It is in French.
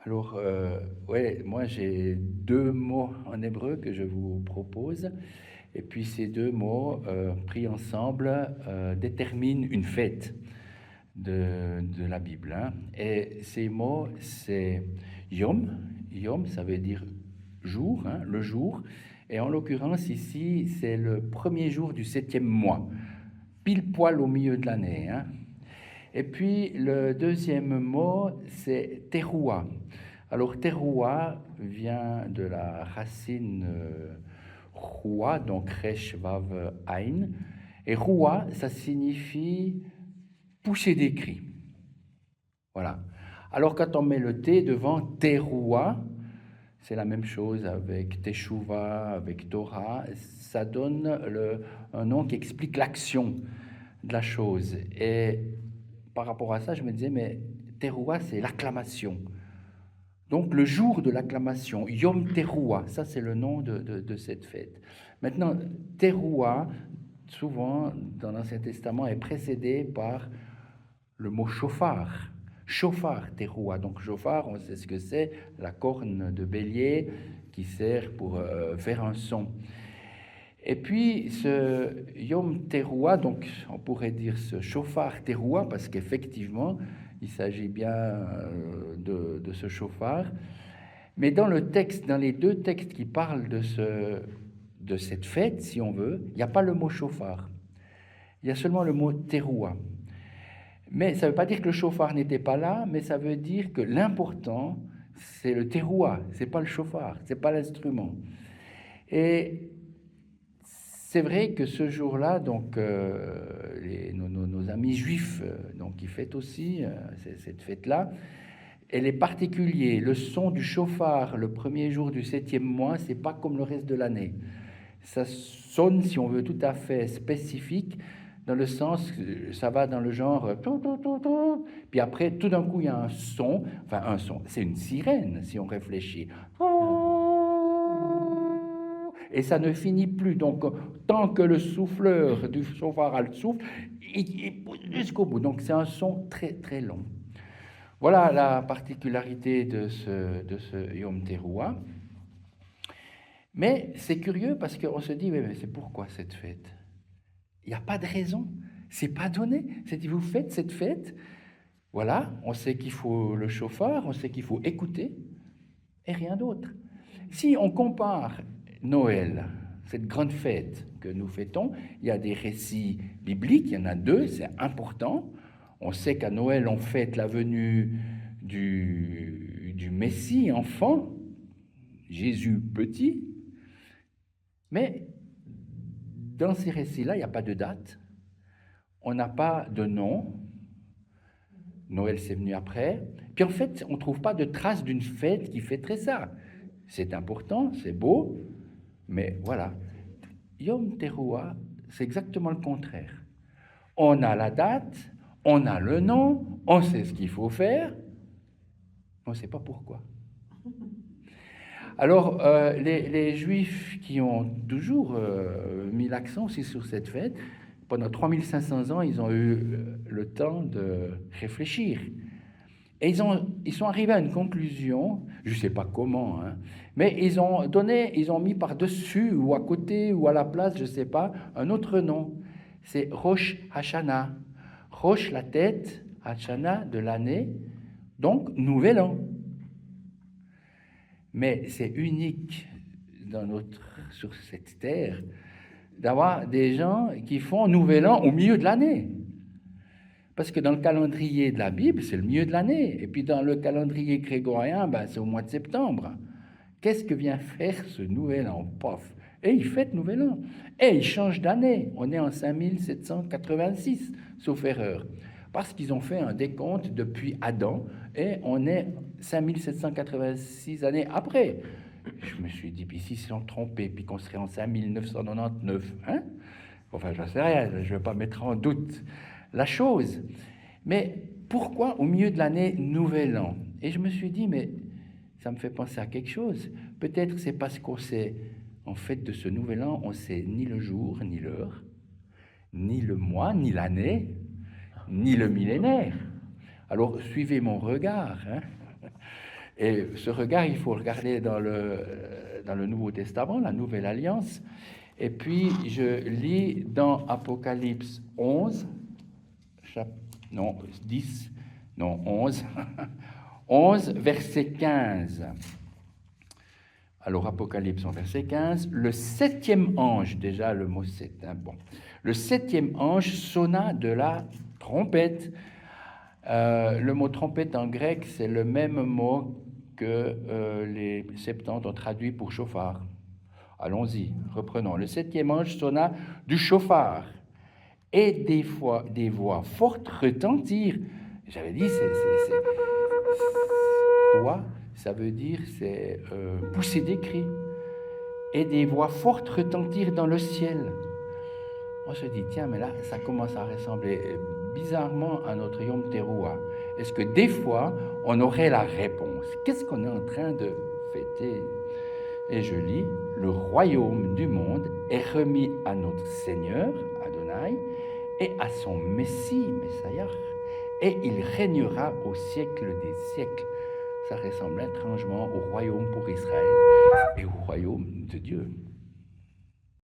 Alors, ouais, moi j'ai deux mots en hébreu que je vous propose, et puis ces deux mots pris ensemble déterminent une fête de la Bible, hein. Et ces mots, c'est Yom. Yom, ça veut dire jour, hein, le jour. Et en l'occurrence ici, c'est le premier jour du 7e mois, pile poil au milieu de l'année, hein. Et puis le deuxième mot, c'est teroua. Alors teroua vient de la racine roua, donc resh vav ain. Et roua, ça signifie pousser des cris. Voilà. Alors quand on met le T devant teroua, c'est la même chose avec teshuva, avec Torah. Ça donne un nom qui explique l'action de la chose. Et par rapport à ça, je me disais, mais Teruah, c'est l'acclamation. Donc le jour de l'acclamation, Yom Teruah, ça c'est le nom de cette fête. Maintenant, Teruah, souvent dans l'Ancien Testament, est précédé par le mot chauffard. Chauffard, Teruah. Donc chauffard, on sait ce que c'est, la corne de bélier qui sert pour faire un son. Et puis, ce Yom Teruah, donc on pourrait dire ce chauffard Teruah, parce qu'effectivement, il s'agit bien de ce chauffard. Mais dans le texte, dans les deux textes qui parlent de cette fête, si on veut, il n'y a pas le mot chauffard. Il y a seulement le mot Teruah. Mais ça ne veut pas dire que le chauffard n'était pas là, mais ça veut dire que l'important, c'est le Teruah, ce n'est pas le chauffard, ce n'est pas l'instrument. Et c'est vrai que ce jour-là, donc, nos amis juifs, donc, qui fêtent aussi cette fête-là, elle est particulière. Le son du chauffard, le premier jour du 7e mois, c'est pas comme le reste de l'année. Ça sonne, si on veut, tout à fait spécifique, dans le sens, ça va dans le genre, puis après, tout d'un coup, il y a un son, c'est une sirène, si on réfléchit. Et ça ne finit plus. Donc, tant que le souffleur du chauffard a le souffle, il pousse jusqu'au bout. Donc, c'est un son très, très long. Voilà la particularité de ce Yom Teruah. Mais c'est curieux parce qu'on se dit, mais c'est pourquoi cette fête? Il n'y a pas de raison. C'est pas donné. C'est dit, vous faites cette fête. Voilà, on sait qu'il faut le chauffard, on sait qu'il faut écouter, et rien d'autre. Si on compare Noël, cette grande fête que nous fêtons, il y a des récits bibliques, il y en a deux, c'est important. On sait qu'à Noël, on fête la venue du Messie enfant, Jésus petit, mais dans ces récits-là, il n'y a pas de date, on n'a pas de nom, Noël c'est venu après, puis en fait, on ne trouve pas de traces d'une fête qui fêterait ça. C'est important, c'est beau, mais voilà. Yom Teruah, c'est exactement le contraire. On a la date, on a le nom, on sait ce qu'il faut faire, on ne sait pas pourquoi. Alors, les Juifs qui ont toujours mis l'accent aussi sur cette fête, pendant 3500 ans, ils ont eu le temps de réfléchir. Et ils sont arrivés à une conclusion, je ne sais pas comment, hein, mais ils ont mis par-dessus ou à côté ou à la place, je ne sais pas, un autre nom. C'est Rosh Hashanah. Rosh, la tête, Hashanah, de l'année, donc Nouvel An. Mais c'est unique sur cette terre d'avoir des gens qui font Nouvel An au milieu de l'année. Parce que dans le calendrier de la Bible, c'est le milieu de l'année. Et puis dans le calendrier grégorien, c'est au mois de septembre. Qu'est-ce que vient faire ce Nouvel An? Pof. Et il fête Nouvel An. Et il change d'année. On est en 5786, sauf erreur. Parce qu'ils ont fait un décompte depuis Adam, et on est 5786 années après. Je me suis dit, puis s'ils se sont trompés, puis qu'on serait en 5999, hein? Enfin, j'en sais rien, je ne vais pas mettre en doute la chose. Mais pourquoi au milieu de l'année Nouvel An? Et je me suis dit, mais ça me fait penser à quelque chose. Peut-être c'est parce qu'on sait, en fait, de ce Nouvel An, on sait ni le jour, ni l'heure, ni le mois, ni l'année, ni le millénaire. Alors, suivez mon regard, hein? Et ce regard, il faut regarder dans le Nouveau Testament, la Nouvelle Alliance. Et puis, je lis dans Apocalypse 11, non, 10, non, 11, 11, verset 15. Alors, Apocalypse en verset 15, le septième ange, déjà le mot 7, hein, bon. Le septième ange sonna de la trompette. Le mot trompette en grec, c'est le même mot que les Septante ont traduit pour chauffard. Allons-y, reprenons. Le septième ange sonna du chauffard, et des voix fortes retentirent. J'avais dit, roi, ça veut dire, c'est pousser des cris. Et des voix fortes retentirent dans le ciel. On se dit, tiens, mais là, ça commence à ressembler bizarrement à notre Yom Teruah. Est-ce que des fois, on aurait la réponse? Qu'est-ce qu'on est en train de fêter? Et je lis, le royaume du monde est remis à notre Seigneur, Adonai, et à son Messie, Messiah, et il régnera au siècle des siècles. Ça ressemble étrangement au royaume pour Israël et au royaume de Dieu.